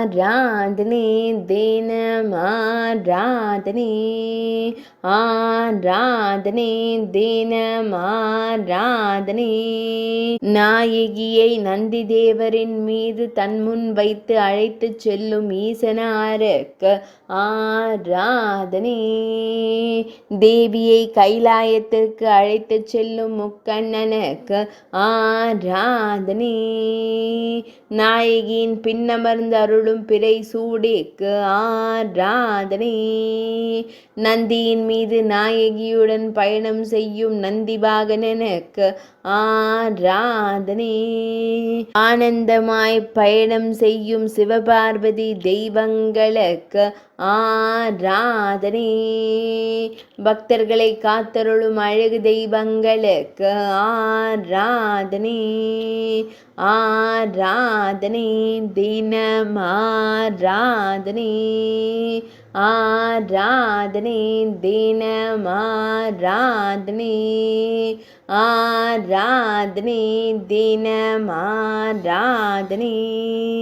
ஆராதனை தினம் ஆராதனை ஆராதனை தினம் ஆராதனை. நாயகியை நந்தி தேவரின் மீது தன்முன் வைத்து அழைத்துச் செல்லும் ஈசனாருக்கு ஆராதனை. தேவியை கைலாயத்திற்கு அழைத்துச் செல்லும் முக்கண்ணனுக்கு ஆராதனை. நாயகியின் பின்னமர்ந்து அருளும் பிறை சூடிக்கு ஆராதனை. நந்தியின் மீது நாயகியுடன் பயணம் செய்யும் நந்தி வாகனனுக்கு ஆராதனை. ஆனந்தமாய் பயணம் செய்யும் சிவபார்வதி தெய்வங்களுக்கு ஆராதனை. பக்தர்களை காத்தருளும் அழகு தெய்வங்களுக்கு ஆராதனை. ஆராதனை தினம் ஆராதனை. ஆராதனை தினம் ஆராதனை. ஆராதனை தினம் ஆராதனை.